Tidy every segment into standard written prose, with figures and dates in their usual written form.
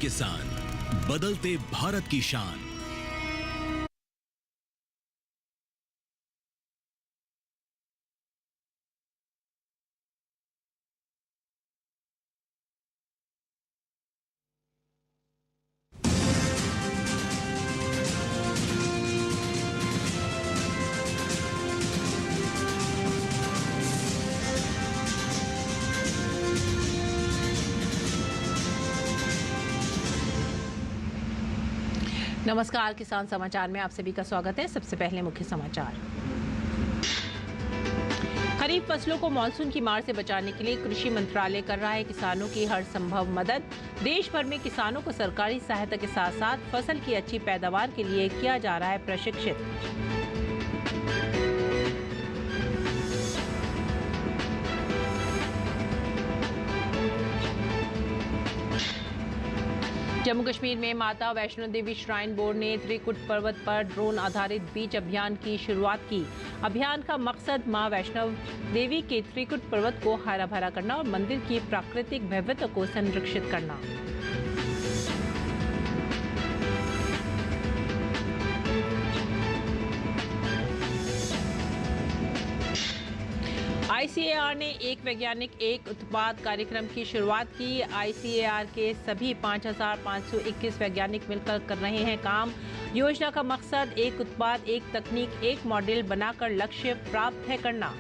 किसान, बदलते भारत की शान। नमस्कार, किसान समाचार में आप सभी का स्वागत है। सबसे पहले मुख्य समाचार। खरीफ फसलों को मानसून की मार से बचाने के लिए कृषि मंत्रालय कर रहा है किसानों की हर संभव मदद। देश भर में किसानों को सरकारी सहायता के साथ साथ फसल की अच्छी पैदावार के लिए किया जा रहा है प्रशिक्षित। जम्मू कश्मीर में माता वैष्णो देवी श्राइन बोर्ड ने त्रिकुट पर्वत पर ड्रोन आधारित बीज अभियान की शुरुआत की। अभियान का मकसद मां वैष्णो देवी के त्रिकुट पर्वत को हरा भरा करना और मंदिर की प्राकृतिक विविधता को संरक्षित करना। आईसीएआर ने एक वैज्ञानिक एक उत्पाद कार्यक्रम की शुरुआत की। आईसीएआर के सभी 5,521 वैज्ञानिक मिलकर कर रहे हैं काम। योजना का मकसद एक उत्पाद, एक तकनीक, एक मॉडल बनाकर लक्ष्य प्राप्त है करना।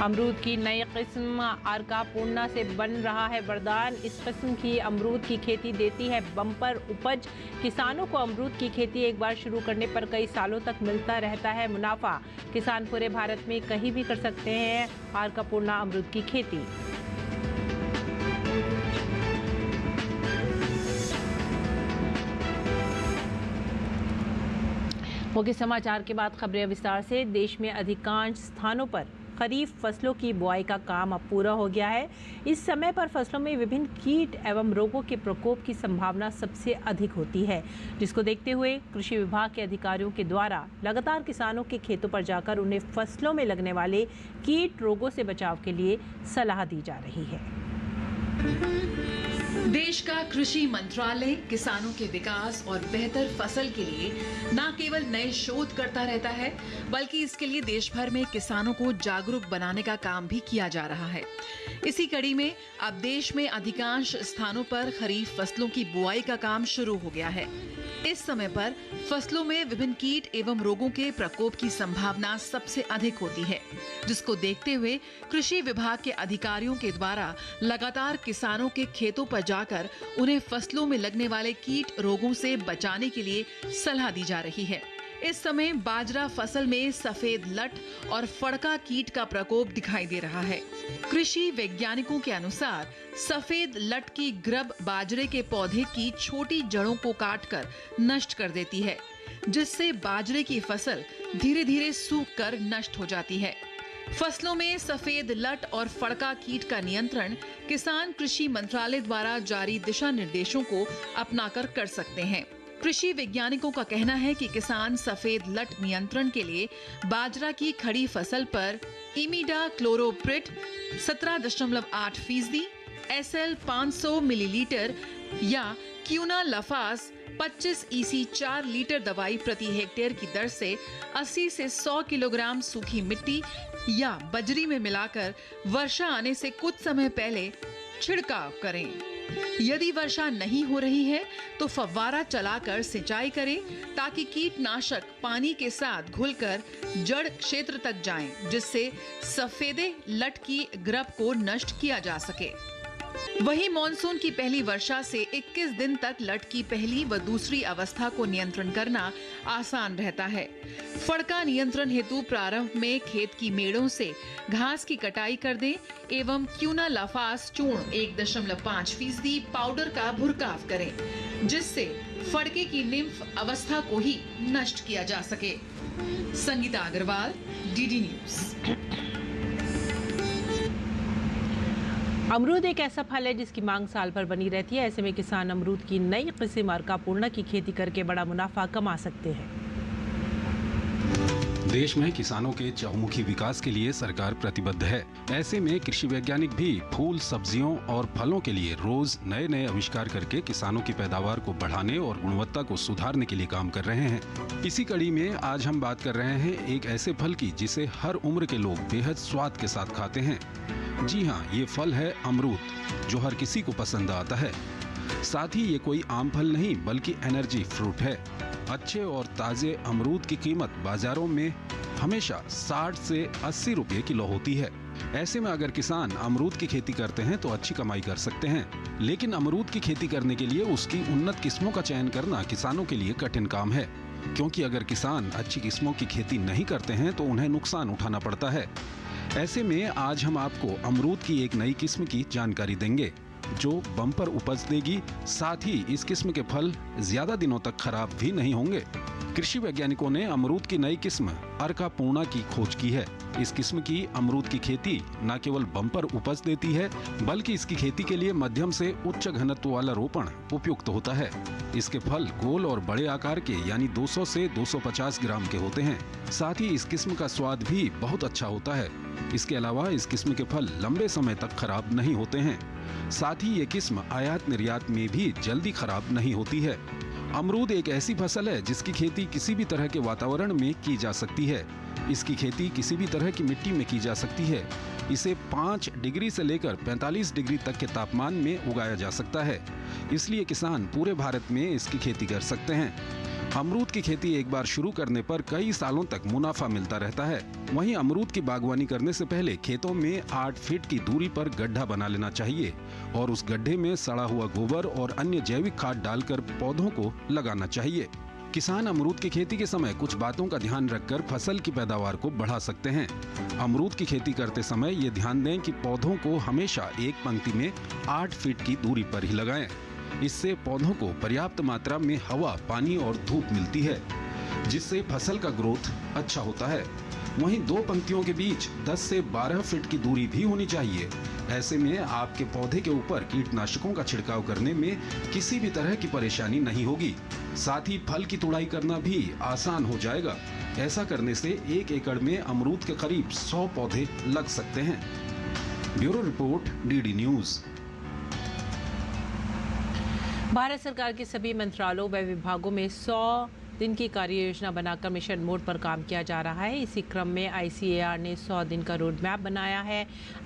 अमरूद की नई किस्म आर्का पूर्णा से बन रहा है वरदान। इस किस्म की अमरूद की खेती देती है बम्पर उपज। किसानों को अमरूद की खेती एक बार शुरू करने पर कई सालों तक मिलता रहता है मुनाफा। किसान पूरे भारत में कहीं भी कर सकते हैं आर्का पूर्णा अमरूद की खेती। मुख्य समाचार के बाद खबरें विस्तार से। देश में अधिकांश स्थानों पर खरीफ फसलों की बुआई का काम अब पूरा हो गया है। इस समय पर फसलों में विभिन्न कीट एवं रोगों के प्रकोप की संभावना सबसे अधिक होती है, जिसको देखते हुए कृषि विभाग के अधिकारियों के द्वारा लगातार किसानों के खेतों पर जाकर उन्हें फसलों में लगने वाले कीट रोगों से बचाव के लिए सलाह दी जा रही है। देश का कृषि मंत्रालय किसानों के विकास और बेहतर फसल के लिए न केवल नए शोध करता रहता है, बल्कि इसके लिए देश भर में किसानों को जागरूक बनाने का काम भी किया जा रहा है। इसी कड़ी में अब देश में अधिकांश स्थानों पर खरीफ फसलों की बुआई का काम शुरू हो गया है। इस समय पर फसलों में विभिन्न कीट एवं रोगों के प्रकोप की संभावना सबसे अधिक होती है, जिसको देखते हुए कृषि विभाग के अधिकारियों के द्वारा लगातार किसानों के खेतों पर जाकर उन्हें फसलों में लगने वाले कीट रोगों से बचाने के लिए सलाह दी जा रही है। इस समय बाजरा फसल में सफेद लट और फड़का कीट का प्रकोप दिखाई दे रहा है। कृषि वैज्ञानिकों के अनुसार सफेद लट की ग्रब बाजरे के पौधे की छोटी जड़ों को काटकर नष्ट कर देती है, जिससे बाजरे की फसल धीरे धीरे सूख कर नष्ट हो जाती है। फसलों में सफेद लट और फड़का कीट का नियंत्रण किसान कृषि मंत्रालय द्वारा जारी दिशा निर्देशों को अपनाकर कर सकते हैं। कृषि वैज्ञानिकों का कहना है कि किसान सफेद लट नियंत्रण के लिए बाजरा की खड़ी फसल पर इमिडा क्लोरोप्रिट 17.8%, SL 500 मिलीलीटर या क्यूना लफास 25 EC 4 लीटर दवाई प्रति हेक्टेयर की दर से 80 से 100 किलोग्राम सूखी मिट्टी या बजरी में मिलाकर वर्षा आने से कुछ समय पहले छिड़काव करें। यदि वर्षा नहीं हो रही है तो फव्वारा चलाकर सिंचाई करें, ताकि कीटनाशक पानी के साथ घुलकर जड़ क्षेत्र तक जाएं, जिससे सफेदे लट की ग्रब को नष्ट किया जा सके। वहीं मॉनसून की पहली वर्षा से 21 दिन तक लट की पहली व दूसरी अवस्था को नियंत्रण करना आसान रहता है। फड़का नियंत्रण हेतु प्रारंभ में खेत की मेड़ों से घास की कटाई कर दें एवं क्यूना लाफास चूर्ण 1.5% पाउडर का भुरकाव करें, जिससे फड़के की निम्फ अवस्था को ही नष्ट किया जा सके। Sangeeta Agarwal, DD news. अमरूद एक ऐसा फल है जिसकी मांग साल भर बनी रहती है। ऐसे में किसान अमरूद की नई किस्म आर्का पूर्णा की खेती करके बड़ा मुनाफा कमा सकते हैं। देश में किसानों के चहुमुखी विकास के लिए सरकार प्रतिबद्ध है। ऐसे में कृषि वैज्ञानिक भी फूल, सब्जियों और फलों के लिए रोज नए नए आविष्कार करके किसानों की पैदावार को बढ़ाने और गुणवत्ता को सुधारने के लिए काम कर रहे हैं। इसी कड़ी में आज हम बात कर रहे हैं एक ऐसे फल की जिसे हर उम्र के लोग बेहद स्वाद के साथ खाते हैं। जी हाँ, ये फल है अमरूद, जो हर किसी को पसंद आता है। साथ ही ये कोई आम फल नहीं बल्कि एनर्जी फ्रूट है। अच्छे और ताजे अमरूद की कीमत बाजारों में हमेशा 60 से 80 रुपए किलो होती है। ऐसे में अगर किसान अमरूद की खेती करते हैं तो अच्छी कमाई कर सकते हैं। लेकिन अमरूद की खेती करने के लिए उसकी उन्नत किस्मों का चयन करना किसानों के लिए कठिन काम है, क्योंकि अगर किसान अच्छी किस्मों की खेती नहीं करते हैं तो उन्हें नुकसान उठाना पड़ता है। ऐसे में आज हम आपको अमरूद की एक नई किस्म की जानकारी देंगे जो बम्पर उपज देगी। साथ ही इस किस्म के फल ज्यादा दिनों तक खराब भी नहीं होंगे। कृषि वैज्ञानिकों ने अमरूद की नई किस्म अर्का पूर्णा की खोज की है। इस किस्म की अमरूद की खेती न केवल बम्पर उपज देती है बल्कि इसकी खेती के लिए मध्यम से उच्च घनत्व वाला रोपण उपयुक्त होता है। इसके फल गोल और बड़े आकार के यानी 200 से 250 ग्राम के होते हैं। साथ ही इस किस्म का स्वाद भी बहुत अच्छा होता है। इसके अलावा इस किस्म के फल लंबे समय तक खराब नहीं होते हैं। साथ ही ये किस्म आयात निर्यात में भी जल्दी खराब नहीं होती है। अमरूद एक ऐसी फसल है जिसकी खेती किसी भी तरह के वातावरण में की जा सकती है। इसकी खेती किसी भी तरह की मिट्टी में की जा सकती है। इसे 5 डिग्री से लेकर 45 डिग्री तक के तापमान में उगाया जा सकता है। इसलिए किसान पूरे भारत में इसकी खेती कर सकते हैं। अमरूद की खेती एक बार शुरू करने पर कई सालों तक मुनाफा मिलता रहता है। वहीं अमरूद की बागवानी करने से पहले खेतों में 8 फीट की दूरी पर गड्ढा बना लेना चाहिए और उस गड्ढे में सड़ा हुआ गोबर और अन्य जैविक खाद डालकर पौधों को लगाना चाहिए। किसान अमरूद की खेती के समय कुछ बातों का ध्यान रखकर फसल की पैदावार को बढ़ा सकते हैं। अमरूद की खेती करते समय ये ध्यान दें कि पौधों को हमेशा एक पंक्ति में 8 फीट की दूरी पर ही लगाएं। इससे पौधों को पर्याप्त मात्रा में हवा, पानी और धूप मिलती है, जिससे फसल का ग्रोथ अच्छा होता है। वहीं 2 पंक्तियों के बीच 10 से 12 फीट की दूरी भी होनी चाहिए। ऐसे में आपके पौधे के ऊपर कीटनाशकों का छिड़काव करने में किसी भी तरह की परेशानी नहीं होगी। साथ ही फल की तुड़ाई करना भी आसान हो जाएगा। ऐसा करने से 1 एकड़ में अमरूद के करीब 100 पौधे लग सकते हैं। Bureau report, DD news. Bharat सरकार के सभी मंत्रालयों व विभागों में 100 दिन की कार्य योजना बनाकर मिशन मोड पर काम किया जा रहा है। इसी क्रम में ICAR ने 100 दिन का रोड मैप बनाया है।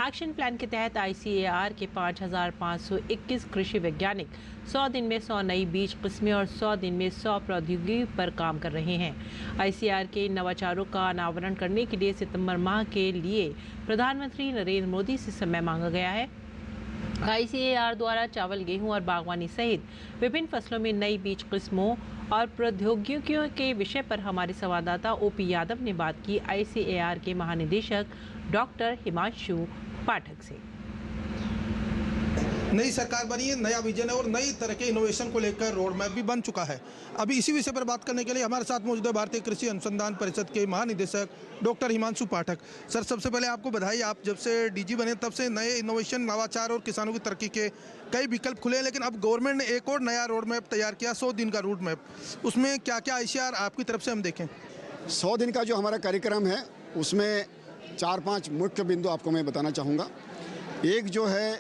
एक्शन प्लान के तहत ICAR के 5,521 कृषि वैज्ञानिक 100 दिन में 100 नई बीज किस्में और 100 दिन में 100 प्रौद्योगिकी पर काम कर रहे हैं। ICAR के नवाचारों का अनावरण करने के लिए सितंबर माह के लिए प्रधानमंत्री नरेंद्र मोदी से समय मांगा गया है। ICAR द्वारा चावल, गेहूं और बागवानी सहित विभिन्न फसलों में नई बीज किस्मों और प्रौद्योगिकियों के विषय पर हमारे संवाददाता OP यादव ने बात की ICAR के महानिदेशक डॉक्टर हिमांशु पाठक से। नई सरकार बनी है, नया विजन है और नई तरह के इनोवेशन को लेकर रोड मैप भी बन चुका है। अभी इसी विषय पर बात करने के लिए हमारे साथ मौजूद है भारतीय कृषि अनुसंधान परिषद के महानिदेशक डॉक्टर हिमांशु पाठक। सर, सबसे पहले आपको बधाई। आप जब से DG बने तब से नए इनोवेशन, नवाचार और किसानों की तरक्की के कई विकल्प खुले हैं, लेकिन अब गवर्नमेंट ने एक और नया रोड मैप तैयार किया, 100 दिन का रोड मैप। उसमें क्या क्या ICAR आपकी तरफ से हम देखें? 100 दिन का जो हमारा कार्यक्रम है उसमें 4-5 मुख्य बिंदु आपको मैं बताना चाहूँगा। एक जो है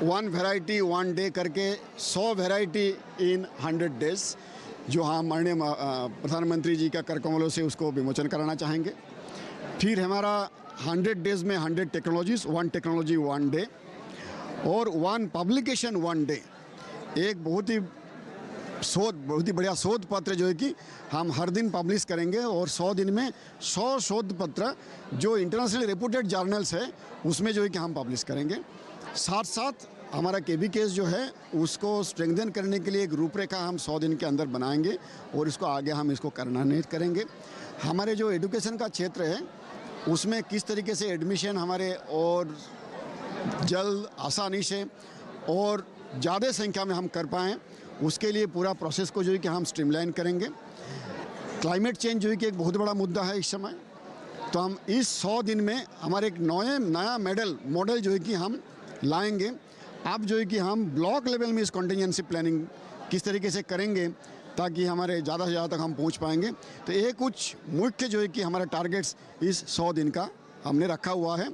1 वैरायटी 1 डे करके 100 वैरायटी इन 100 डेज, जो हम माननीय प्रधानमंत्री जी का कर कमलों से उसको विमोचन कराना चाहेंगे। फिर हमारा 100 डेज में 100 टेक्नोलॉजीज, 1 टेक्नोलॉजी 1 डे और 1 पब्लिकेशन 1 डे। एक बहुत ही बढ़िया शोध पत्र जो है कि हम हर दिन पब्लिश करेंगे और 100 दिन में 100 शोध पत्र जो इंटरनेशनली रेपुटेड जर्नल्स है उसमें जो है कि हम पब्लिश करेंगे। साथ साथ हमारा KBKS जो है उसको स्ट्रेंथन करने के लिए एक रूपरेखा हम 100 दिन के अंदर बनाएंगे और इसको आगे हम इसको कार्यान्वित करेंगे। हमारे जो एजुकेशन का क्षेत्र है उसमें किस तरीके से एडमिशन हमारे और जल्द, आसानी से और ज़्यादा संख्या में हम कर पाएँ, उसके लिए पूरा प्रोसेस को जो है कि हम स्ट्रीमलाइन करेंगे। क्लाइमेट चेंज जो है कि एक बहुत बड़ा मुद्दा है इस समय, तो हम इस 100 दिन में हमारे एक नया मॉडल जो है कि हम लाएंगे। अब जो है कि हम ब्लॉक लेवल में इस कॉन्टीजेंसी प्लानिंग किस तरीके से करेंगे ताकि हमारे ज़्यादा से ज़्यादा तक हम पहुंच पाएंगे। तो ये कुछ मुख्य जो है कि हमारा टारगेट्स इस 100 दिन का हमने रखा हुआ है।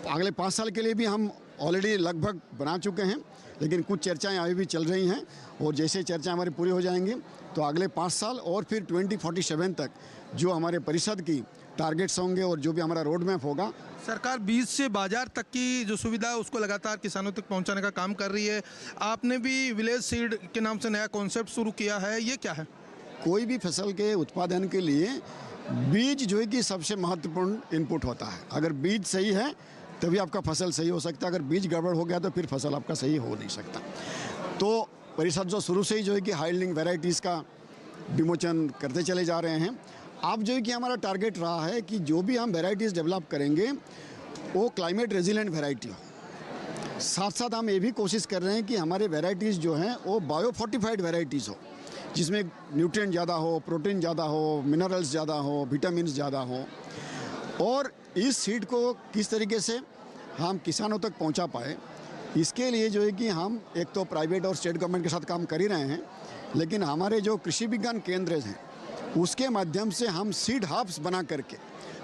अगले 5 साल के लिए भी हम ऑलरेडी लगभग बना चुके हैं, लेकिन कुछ चर्चाएं अभी भी चल रही हैं और जैसे चर्चा हमारी पूरी हो जाएंगी तो अगले 5 साल और फिर 2047 तक जो हमारे परिषद की टारगेट्स होंगे और जो भी हमारा रोड मैप होगा। सरकार बीज से बाजार तक की जो सुविधा है उसको लगातार किसानों तक पहुंचाने का काम कर रही है। आपने भी विलेज सीड के नाम से नया कॉन्सेप्ट शुरू किया है, ये क्या है? कोई भी फसल के उत्पादन के लिए बीज जो है कि सबसे महत्वपूर्ण इनपुट होता है। अगर बीज सही है तभी आपका फसल सही हो सकता है, अगर बीज गड़बड़ हो गया तो फिर फसल आपका सही हो नहीं सकता। तो परिषद जो शुरू से ही जो है कि हाई यील्डिंग वेराइटीज़ का विमोचन करते चले जा रहे हैं। अब जो है कि हमारा टारगेट रहा है कि जो भी हम वेराइटीज़ डेवलप करेंगे वो क्लाइमेट रेजिलेंट वेराइटी हो। साथ साथ हम ये भी कोशिश कर रहे हैं कि हमारे वेराइटीज़ जो हैं वो बायो फोर्टिफाइड वेराइटीज़ हो, जिसमें न्यूट्रिएंट ज़्यादा हो, प्रोटीन ज़्यादा हो, मिनरल्स ज़्यादा हो, विटामिन ज़्यादा हो। और इस सीड को किस तरीके से हम किसानों तक पहुंचा पाए, इसके लिए जो है कि हम एक तो प्राइवेट और स्टेट गवर्नमेंट के साथ काम कर ही रहे हैं, लेकिन हमारे जो कृषि विज्ञान केंद्र हैं उसके माध्यम से हम सीड हब्स बना करके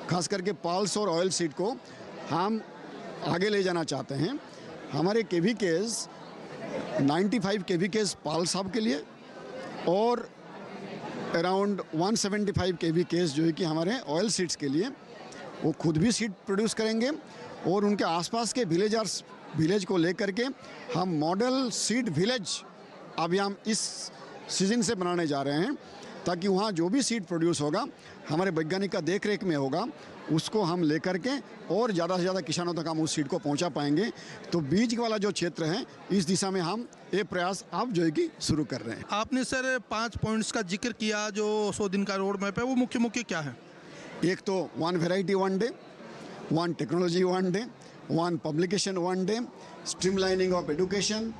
खास करके पल्स और ऑयल सीड को हम आगे ले जाना चाहते हैं। हमारे केवीकेज 95 केवीकेज पल्स हब के लिए और अराउंड 175 केवीकेज जो है कि हमारे ऑयल सीड्स के लिए, वो खुद भी सीड प्रोड्यूस करेंगे और उनके आसपास के विलेज को लेकर के हम मॉडल सीड विलेज अभी हम इस सीजन से बनाने जा रहे हैं, ताकि वहाँ जो भी सीड प्रोड्यूस होगा हमारे वैज्ञानिक का देख रेख में होगा, उसको हम लेकर के और ज़्यादा से ज़्यादा किसानों तक हम उस सीड को पहुँचा पाएंगे। तो बीज वाला जो क्षेत्र है इस दिशा में हम ये प्रयास अब जो है कि शुरू कर रहे हैं। आपने सर 5 पॉइंट्स का जिक्र किया, जो 100 दिन का रोड मैप है, वो मुख्य मुख्य क्या है? एक तो 1 variety 1 day, 1 technology 1 day, 1 publication 1 day, streamlining of education,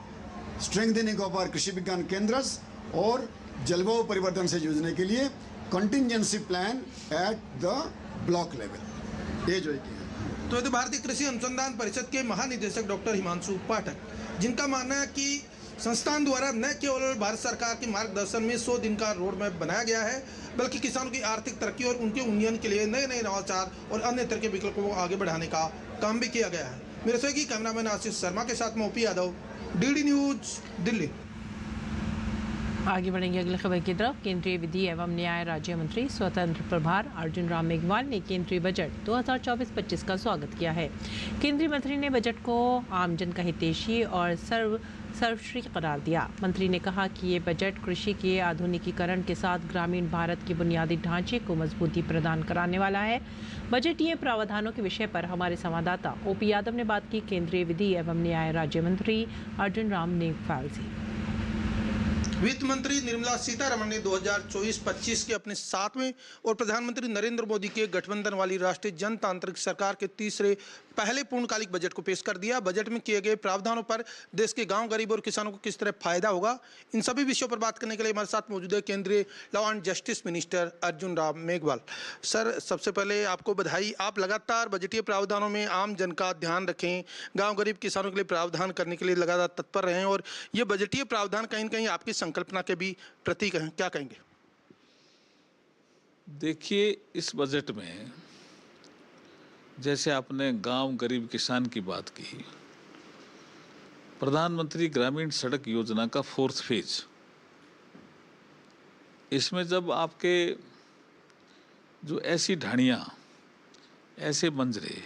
strengthening of our Krishi Vigyan केंद्र और जलवायु परिवर्तन से जूझने के लिए contingency plan at the block level. ये जो है तो ये तो भारतीय कृषि अनुसंधान परिषद के महानिदेशक डॉक्टर हिमांशु पाठक, जिनका मानना है कि संस्थान द्वारा न केवल भारत सरकार के मार्गदर्शन में 100 दिन का रोड मैप बनाया गया है, बल्कि किसानों की आर्थिक तरक्की और उनके उन्नयन के लिए नए नए नवाचार और अन्य तरह के विकल्पों को आगे बढ़ाने का काम भी किया गया है। मेरे सहयोगी कैमरामैन आशीष शर्मा के साथ मैं OP Yadav, DD news, Delhi. आगे बढ़ेंगे अगली खबर की तरफ। केंद्रीय विधि एवं न्याय राज्य मंत्री स्वतंत्र प्रभार अर्जुन राम मेघवाल ने केंद्रीय बजट 2024-25 का स्वागत किया है। केंद्रीय मंत्री ने बजट को आमजन का हितैषी और सर्वश्रेष्ठ करार दिया। मंत्री ने कहा कि ये बजट कृषि के आधुनिकीकरण के साथ ग्रामीण भारत के बुनियादी ढांचे को मजबूती प्रदान कराने वाला है। बजटीय प्रावधानों के विषय पर हमारे संवाददाता ओपी यादव ने बात की केंद्रीय विधि एवं न्याय राज्य मंत्री अर्जुन राम मेघवाल से। वित्त मंत्री निर्मला सीतारमण ने 2024-25 के अपने 7वें और प्रधानमंत्री नरेंद्र मोदी के गठबंधन वाली राष्ट्रीय जनतांत्रिक सरकार के तीसरे पहले पूर्णकालिक बजट को पेश कर दिया। बजट में किए गए प्रावधानों पर देश के गांव, गरीब और किसानों को किस तरह फायदा होगा, इन सभी विषयों पर बात करने के लिए हमारे साथ मौजूद है केंद्रीय law and justice minister Arjun Ram Meghwal. Sir, सबसे पहले आपको बधाई। आप लगातार बजटीय प्रावधानों में आम जन का ध्यान रखें, गाँव गरीब किसानों के लिए प्रावधान करने के लिए लगातार तत्पर रहें और ये बजटीय प्रावधान कहीं न कहीं आपकी संकल्पना के भी प्रतीक हैं। क्या कहेंगे? देखिए, इस बजट में जैसे आपने गांव गरीब किसान की बात की, प्रधानमंत्री ग्रामीण सड़क योजना का 4th फेज, इसमें जब आपके जो ऐसी ढाणियाँ, ऐसे मंजरे,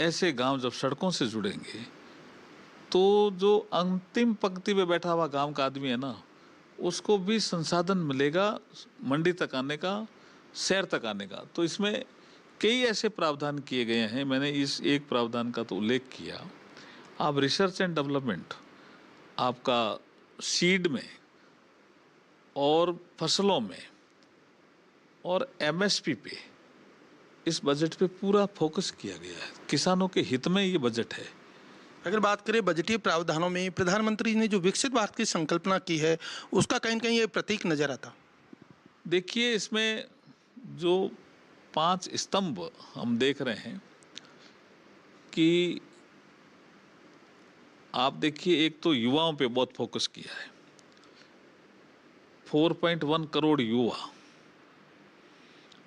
ऐसे गांव जब सड़कों से जुड़ेंगे तो जो अंतिम पंक्ति में बैठा हुआ गांव का आदमी है ना, उसको भी संसाधन मिलेगा मंडी तक आने का, शहर तक आने का। तो इसमें कई ऐसे प्रावधान किए गए हैं। मैंने इस एक प्रावधान का तो उल्लेख किया। आप रिसर्च एंड डेवलपमेंट आपका सीड में और फसलों में और एमएसपी पे इस बजट पे पूरा फोकस किया गया है। किसानों के हित में ये बजट है। अगर बात करें बजटीय प्रावधानों में, प्रधानमंत्री ने जो विकसित भारत की संकल्पना की है उसका कहीं न कहीं ये प्रतीक नजर आता। देखिए, इसमें जो 5 स्तंभ हम देख रहे हैं कि आप देखिए, एक तो युवाओं पे बहुत फोकस किया है। 4.1 करोड़ युवा,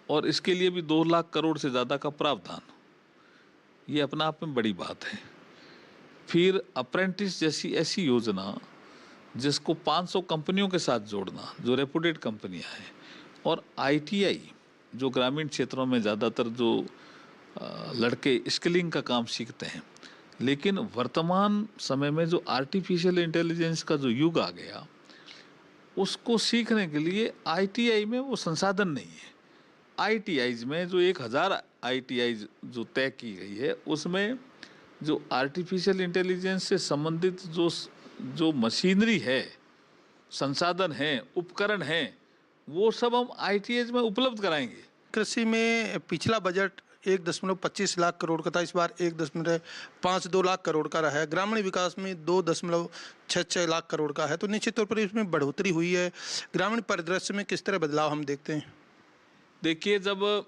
और इसके लिए भी 2 लाख करोड़ से ज़्यादा का प्रावधान, ये अपना आप में बड़ी बात है। फिर अप्रेंटिस जैसी ऐसी योजना जिसको 500 कंपनियों के साथ जोड़ना जो रेपुटेड कंपनियां हैं, और ITI जो ग्रामीण क्षेत्रों में ज़्यादातर जो लड़के स्किलिंग का काम सीखते हैं, लेकिन वर्तमान समय में जो आर्टिफिशियल इंटेलिजेंस का जो युग आ गया, उसको सीखने के लिए ITI में वो संसाधन नहीं है। ITIs में जो 1000 ITIs जो तय की गई है, उसमें जो आर्टिफिशियल इंटेलिजेंस से संबंधित जो मशीनरी है, संसाधन हैं, उपकरण हैं, वो सब हम ITIs में उपलब्ध कराएंगे। कृषि में पिछला बजट 1.25 लाख करोड़ का था, इस बार 1.52 लाख करोड़ का रहा है। ग्रामीण विकास में 2.66 लाख करोड़ का है, तो निश्चित तौर पर इसमें बढ़ोतरी हुई है। ग्रामीण परिदृश्य में किस तरह बदलाव हम देखते हैं? देखिए, जब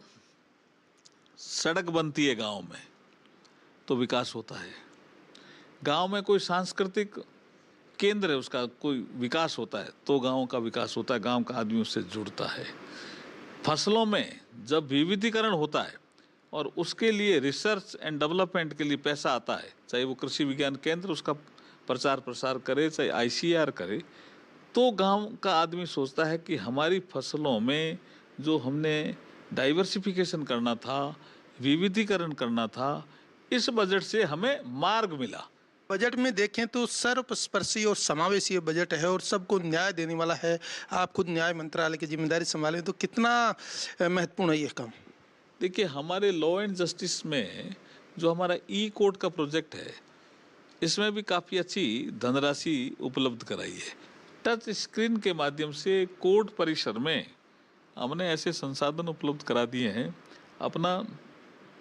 सड़क बनती है गांव में तो विकास होता है। गांव में कोई सांस्कृतिक केंद्र है, उसका कोई विकास होता है तो गांव का विकास होता है, गांव का आदमी उससे जुड़ता है। फसलों में जब विविधीकरण होता है और उसके लिए रिसर्च एंड डेवलपमेंट के लिए पैसा आता है, चाहे वो कृषि विज्ञान केंद्र उसका प्रचार प्रसार करे, चाहे ICAR करे, तो गांव का आदमी सोचता है कि हमारी फसलों में जो हमने डाइवर्सिफिकेशन करना था, विविधीकरण करना था, इस बजट से हमें मार्ग मिला। बजट में देखें तो सर्वस्पर्शी और समावेशी बजट है और सबको न्याय देने वाला है। आप खुद न्याय मंत्रालय की जिम्मेदारी संभालें, तो कितना महत्वपूर्ण है ये काम? देखिए, हमारे लॉ एंड जस्टिस में जो हमारा E-कोर्ट का प्रोजेक्ट है, इसमें भी काफ़ी अच्छी धनराशि उपलब्ध कराई है। टच स्क्रीन के माध्यम से कोर्ट परिसर में हमने ऐसे संसाधन उपलब्ध करा दिए हैं। अपना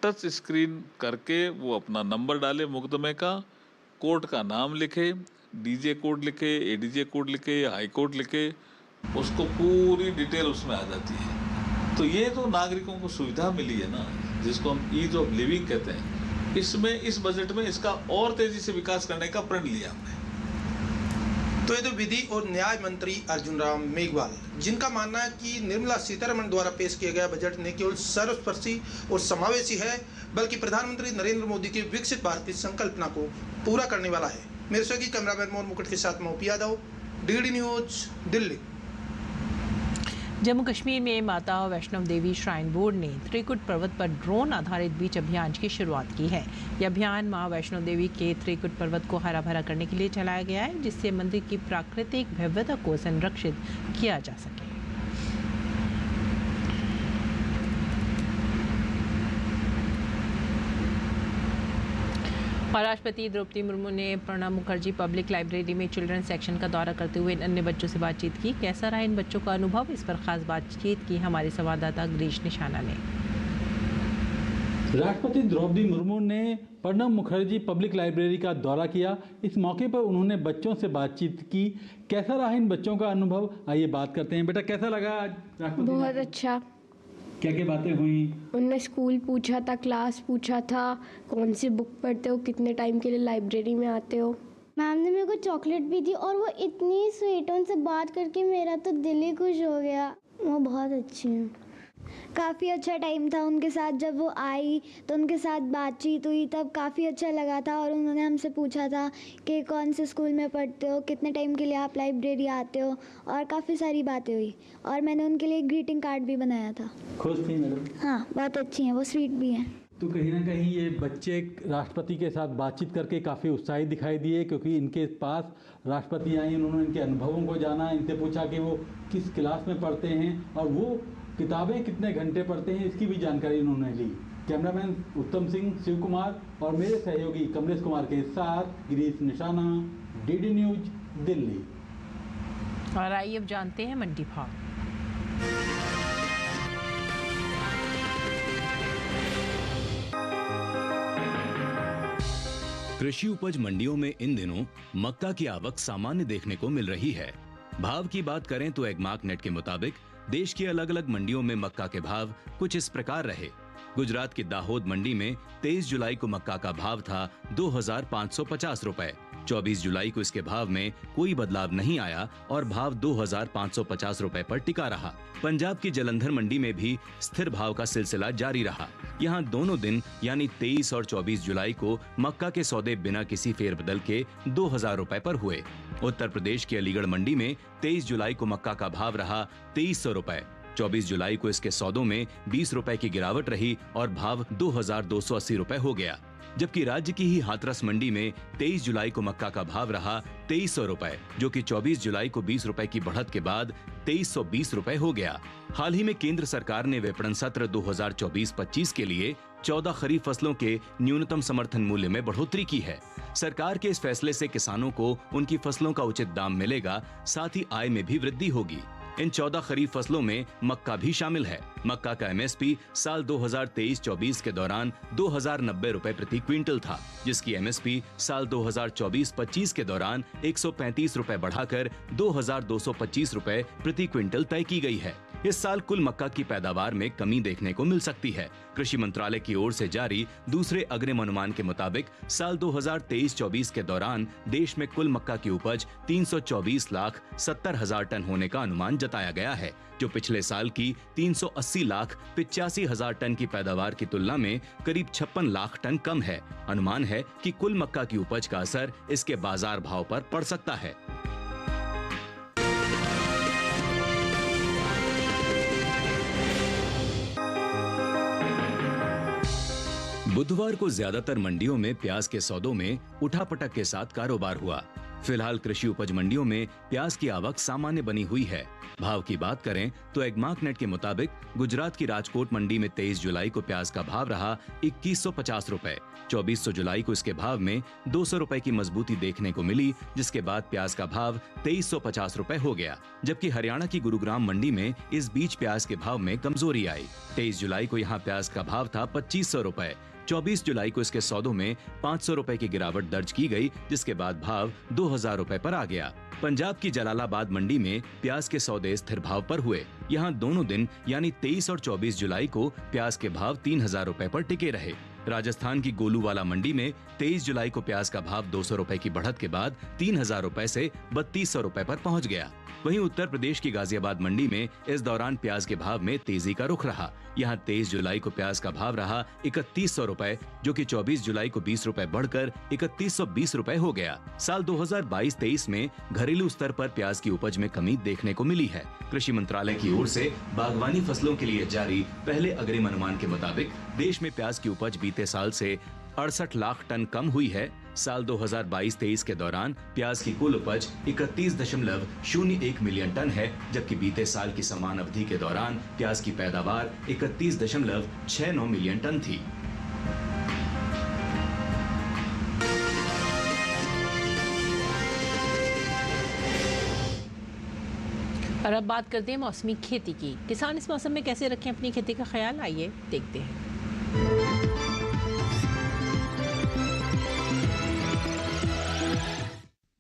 टच स्क्रीन करके वो अपना नंबर डाले मुकदमे का, कोर्ट का नाम लिखे, DJ कोड लिखे, ADJ कोड लिखे, हाई कोर्ट लिखे, उसको पूरी डिटेल उसमें आ जाती है। तो ये जो नागरिकों को सुविधा मिली है ना, जिसको हम ईज ऑफ लिविंग कहते हैं, इसमें इस बजट में इसका और तेजी से विकास करने का प्रण लिया हमने। तो ये तो विधि और न्याय मंत्री अर्जुन राम मेघवाल, जिनका मानना है कि निर्मला सीतारमण द्वारा पेश किया गया बजट न केवल सर्वस्पर्शी और समावेशी है, बल्कि प्रधानमंत्री नरेंद्र मोदी के विकसित भारत की संकल्पना को पूरा करने वाला है। मेरे सहयोगी कैमरामैन मोहन मुकुट के साथ मैं यादव, DD न्यूज, दिल्ली। जम्मू कश्मीर में माता वैष्णो देवी श्राइन बोर्ड ने त्रिकुट पर्वत पर ड्रोन आधारित बीच अभियान की शुरुआत की है। यह अभियान मां वैष्णो देवी के त्रिकुट पर्वत को हरा भरा करने के लिए चलाया गया है, जिससे मंदिर की प्राकृतिक भव्यता को संरक्षित किया जा सके। और राष्ट्रपति द्रौपदी मुर्मू ने प्रणब मुखर्जी पब्लिक लाइब्रेरी में चिल्ड्रन सेक्शन का दौरा करते हुए अन्य बच्चों से बातचीत की। कैसा रहा इन बच्चों का अनुभव, इस पर खास बातचीत की हमारे संवाददाता गिरीश निशाना ने। राष्ट्रपति द्रौपदी मुर्मू ने प्रणब मुखर्जी पब्लिक लाइब्रेरी का दौरा किया। इस मौके पर उन्होंने बच्चों से बातचीत की। कैसा रहा इन बच्चों का अनुभव, आइए बात करते हैं। बेटा, कैसा लगा आज राष्ट्रपति? बहुत अच्छा। क्या क्या बातें हुई? उन्होंने स्कूल पूछा था, क्लास पूछा था, कौन सी बुक पढ़ते हो, कितने टाइम के लिए लाइब्रेरी में आते हो। मैम ने मेरे को चॉकलेट भी दी और वो इतनी स्वीट, उनसे बात करके मेरा तो दिल ही खुश हो गया। वो बहुत अच्छी हैं। काफ़ी अच्छा टाइम था उनके साथ। जब वो आई तो उनके साथ बातचीत हुई, तब काफ़ी अच्छा लगा था। और उन्होंने हमसे पूछा था कि कौन से स्कूल में पढ़ते हो, कितने टाइम के लिए आप लाइब्रेरी आते हो, और काफ़ी सारी बातें हुई। और मैंने उनके लिए एक ग्रीटिंग कार्ड भी बनाया था। खुश थी मैडम? हाँ, बहुत अच्छी हैं, वो स्वीट भी हैं। तो कहीं ना कहीं ये बच्चे राष्ट्रपति के साथ बातचीत करके काफ़ी उत्साहित दिखाई दिए, क्योंकि इनके पास राष्ट्रपति आई, उन्होंने इनके अनुभवों को जाना, इनसे पूछा कि वो किस क्लास में पढ़ते हैं और वो किताबें कितने घंटे पढ़ते हैं, इसकी भी जानकारी उन्होंने ली। कैमरामैन उत्तम सिंह, शिव कुमार और मेरे सहयोगी कमलेश कुमार के साथ गिरीश निशाना, DD न्यूज, दिल्ली। और आइए अब जानते हैं मंडी भाव। कृषि उपज मंडियों में इन दिनों मक्का की आवक सामान्य देखने को मिल रही है। भाव की बात करें तो एग्मार्क नेट के मुताबिक देश की अलग अलग मंडियों में मक्का के भाव कुछ इस प्रकार रहे। गुजरात की दाहोद मंडी में 23 जुलाई को मक्का का भाव था 2,550 रुपए। 24 जुलाई को इसके भाव में कोई बदलाव नहीं आया और भाव 2,550 रुपए पर टिका रहा। पंजाब की जलंधर मंडी में भी स्थिर भाव का सिलसिला जारी रहा। यहाँ दोनों दिन यानी 23 और 24 जुलाई को मक्का के सौदे बिना किसी फेरबदल के 2,000 रुपए पर हुए। उत्तर प्रदेश की अलीगढ़ मंडी में 23 जुलाई को मक्का का भाव रहा 2,300 रुपए। 24 जुलाई को इसके सौदों में 20 रुपए की गिरावट रही और भाव 2,280 रुपए हो गया। जबकि राज्य की ही हाथरस मंडी में 23 जुलाई को मक्का का भाव रहा 2,300 रुपए, जो कि 24 जुलाई को 20 रुपए की बढ़त के बाद 2,320 रुपए हो गया। हाल ही में केंद्र सरकार ने विपणन सत्र 2024-25 के लिए 14 खरीफ फसलों के न्यूनतम समर्थन मूल्य में बढ़ोतरी की है। सरकार के इस फैसले से किसानों को उनकी फसलों का उचित दाम मिलेगा, साथ ही आय में भी वृद्धि होगी। इन 14 खरीफ फसलों में मक्का भी शामिल है। मक्का का एमएसपी साल 2023-24 के दौरान 2,090 रुपए प्रति क्विंटल था, जिसकी एमएसपी साल 2024-25 के दौरान 135 रुपए बढ़ाकर 2,225 रुपए प्रति क्विंटल तय की गई है। इस साल कुल मक्का की पैदावार में कमी देखने को मिल सकती है। कृषि मंत्रालय की ओर से जारी दूसरे अग्रिम अनुमान के मुताबिक साल 2023-24 के दौरान देश में कुल मक्का की उपज 324,70,000 टन होने का अनुमान जताया गया है, जो पिछले साल की 380,85,000 टन की पैदावार की तुलना में करीब 56 लाख टन कम है। अनुमान है कि कुल मक्का की उपज का असर इसके बाजार भाव पर पड़ सकता है। बुधवार को ज्यादातर मंडियों में प्याज के सौदों में उठापटक के साथ कारोबार हुआ। फिलहाल कृषि उपज मंडियों में प्याज की आवक सामान्य बनी हुई है। भाव की बात करें तो एग्मार्कनेट के मुताबिक गुजरात की राजकोट मंडी में 23 जुलाई को प्याज का भाव रहा 2150 रुपए। 24 जुलाई को इसके भाव में 200 रुपए की मजबूती देखने को मिली, जिसके बाद प्याज का भाव 2350 रुपए हो गया। जबकि हरियाणा की गुरुग्राम मंडी में इस बीच प्याज के भाव में कमजोरी आई। 23 जुलाई को यहाँ प्याज का भाव था 2500 रुपए। 24 जुलाई को इसके सौदों में 500 रुपए की गिरावट दर्ज की गई, जिसके बाद भाव 2,000 रुपए पर आ गया। पंजाब की जलालाबाद मंडी में प्याज के सौदे स्थिर भाव पर हुए। यहाँ दोनों दिन यानी 23 और 24 जुलाई को प्याज के भाव 3,000 रुपए पर टिके रहे। राजस्थान की गोलूवाला मंडी में 23 जुलाई को प्याज का भाव 200 रुपए की बढ़त के बाद 3,000 रुपए से 3,200 रुपए पर पहुंच गया। वहीं उत्तर प्रदेश की गाजियाबाद मंडी में इस दौरान प्याज के भाव में तेजी का रुख रहा। यहाँ 23 जुलाई को प्याज का भाव रहा 3,100 रुपए, जो कि 24 जुलाई को 20 रुपए बढ़कर 3,120 रुपए हो गया। साल 2022-23 में घरेलू स्तर पर प्याज की उपज में कमी देखने को मिली है। कृषि मंत्रालय की ओर से बागवानी फसलों के लिए जारी पहले अग्रिम अनुमान के मुताबिक देश में प्याज की उपज बीते साल से 68 लाख टन कम हुई है। साल 2022-23 के दौरान प्याज की कुल उपज 31.01 मिलियन टन है, जबकि बीते साल की समान अवधि के दौरान प्याज की पैदावार 31.69 मिलियन टन थी। और अब बात करते हैं मौसमी खेती की। किसान इस मौसम में कैसे रखें अपनी खेती का ख्याल, आइए देखते हैं।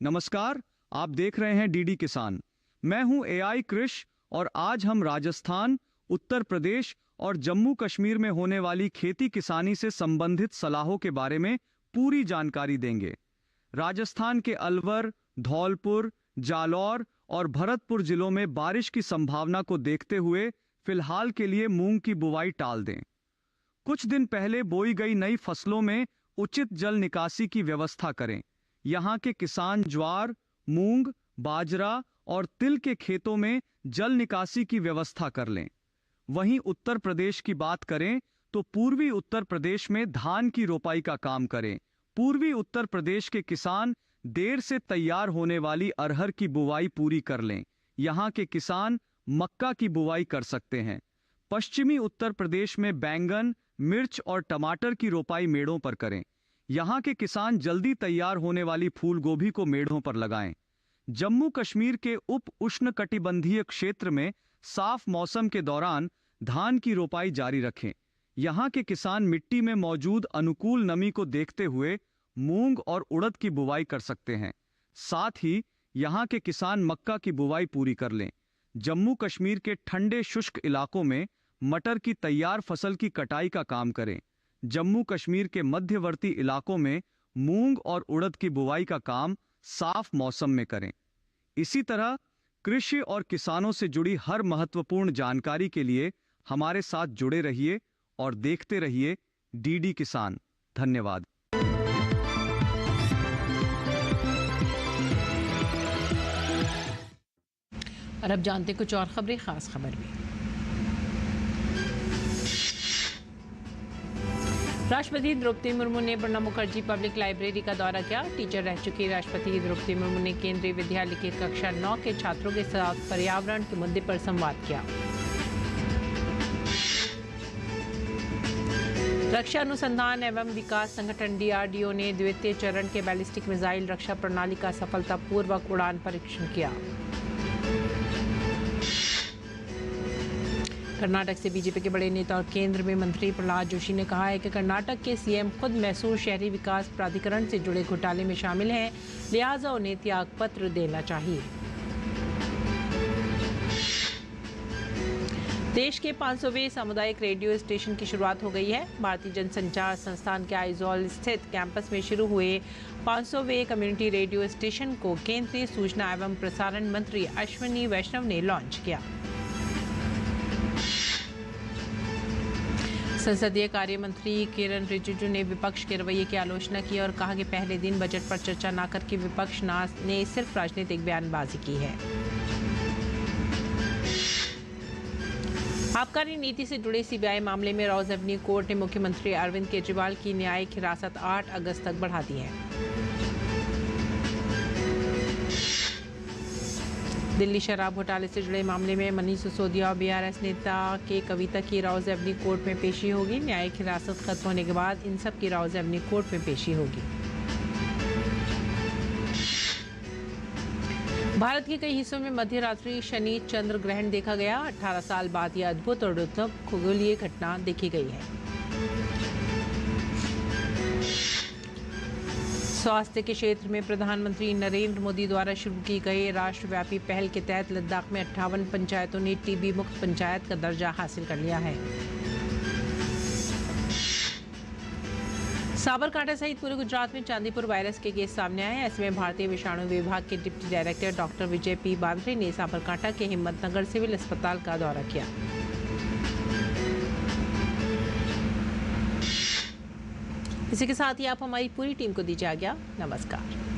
नमस्कार, आप देख रहे हैं डीडी किसान। मैं हूं एआई कृष और आज हम राजस्थान, उत्तर प्रदेश और जम्मू कश्मीर में होने वाली खेती किसानी से संबंधित सलाहों के बारे में पूरी जानकारी देंगे। राजस्थान के अलवर, धौलपुर, जालौर और भरतपुर जिलों में बारिश की संभावना को देखते हुए फिलहाल के लिए मूंग की बुवाई टाल दें। कुछ दिन पहले बोई गई नई फसलों में उचित जल निकासी की व्यवस्था करें। यहाँ के किसान ज्वार, मूंग, बाजरा और तिल के खेतों में जल निकासी की व्यवस्था कर लें। वहीं उत्तर प्रदेश की बात करें तो पूर्वी उत्तर प्रदेश में धान की रोपाई का काम करें। पूर्वी उत्तर प्रदेश के किसान देर से तैयार होने वाली अरहर की बुवाई पूरी कर लें। यहाँ के किसान मक्का की बुवाई कर सकते हैं। पश्चिमी उत्तर प्रदेश में बैंगन, मिर्च और टमाटर की रोपाई मेड़ों पर करें। यहाँ के किसान जल्दी तैयार होने वाली फूल गोभी को मेढ़ों पर लगाएं। जम्मू कश्मीर के उप उष्णकटिबंधीय क्षेत्र में साफ मौसम के दौरान धान की रोपाई जारी रखें। यहाँ के किसान मिट्टी में मौजूद अनुकूल नमी को देखते हुए मूंग और उड़द की बुवाई कर सकते हैं। साथ ही यहाँ के किसान मक्का की बुवाई पूरी कर लें। जम्मू कश्मीर के ठंडे शुष्क इलाकों में मटर की तैयार फसल की कटाई का काम करें। जम्मू कश्मीर के मध्यवर्ती इलाकों में मूंग और उड़द की बुवाई का काम साफ मौसम में करें। इसी तरह कृषि और किसानों से जुड़ी हर महत्वपूर्ण जानकारी के लिए हमारे साथ जुड़े रहिए और देखते रहिए डीडी किसान। धन्यवाद। और अब जानते कुछ और खबरें, खास खबर भी। राष्ट्रपति द्रौपदी मुर्मू ने प्रणब मुखर्जी पब्लिक लाइब्रेरी का दौरा किया। टीचर रह चुकी राष्ट्रपति द्रौपदी मुर्मू ने केंद्रीय विद्यालय की कक्षा 9 के छात्रों के साथ पर्यावरण के मुद्दे पर संवाद किया। रक्षा अनुसंधान एवं विकास संगठन DRDO ने द्वितीय चरण के बैलिस्टिक मिसाइल रक्षा प्रणाली का सफलतापूर्वक उड़ान परीक्षण किया। कर्नाटक से बीजेपी के बड़े नेता और केंद्र में मंत्री प्रहलाद जोशी ने कहा है कि कर्नाटक के सीएम खुद मैसूर शहरी विकास प्राधिकरण से जुड़े घोटाले में शामिल हैं, लिहाजा उन्हें त्यागपत्र देना चाहिए। देश के 500वें सामुदायिक रेडियो स्टेशन की शुरुआत हो गई है। भारतीय जनसंचार संस्थान के आइजॉल स्थित कैंपस में शुरू हुए 500वें कम्युनिटी रेडियो स्टेशन को केंद्रीय सूचना एवं प्रसारण मंत्री अश्विनी वैष्णव ने लॉन्च किया। संसदीय कार्य मंत्री किरण रिजिजू ने विपक्ष के रवैये की आलोचना की और कहा कि पहले दिन बजट पर चर्चा न करके विपक्ष ने सिर्फ राजनीतिक बयानबाजी की है। आबकारी नीति से जुड़े सीबीआई मामले में रॉज एवेन्यू कोर्ट ने मुख्यमंत्री अरविंद केजरीवाल की न्यायिक हिरासत 8 अगस्त तक बढ़ा दी है। दिल्ली शराब घोटाले से जुड़े मामले में मनीष सिसोदिया और BRS नेता के कविता की रॉज एवेन्यू कोर्ट में पेशी होगी। न्यायिक हिरासत खत्म होने के बाद इन सब की रॉज एवेन्यू कोर्ट में पेशी होगी। भारत के कई हिस्सों में मध्य रात्रि शनि चंद्र ग्रहण देखा गया। 18 साल बाद यह अद्भुत और दुर्लभ खगोलीय घटना देखी गई है। स्वास्थ्य के क्षेत्र में प्रधानमंत्री नरेंद्र मोदी द्वारा शुरू की गई राष्ट्रव्यापी पहल के तहत लद्दाख में 58 पंचायतों ने टीबी मुक्त पंचायत का दर्जा हासिल कर लिया है। साबरकांठा सहित पूरे गुजरात में चांदीपुर वायरस के केस सामने आए। ऐसे में भारतीय विषाणु विभाग के डिप्टी डायरेक्टर डॉक्टर विजय पी बांद्रे ने साबरकांठा के हिम्मतनगर सिविल अस्पताल का दौरा किया। इसी के साथ ही आप हमारी पूरी टीम को दीजिए आज्ञा। नमस्कार।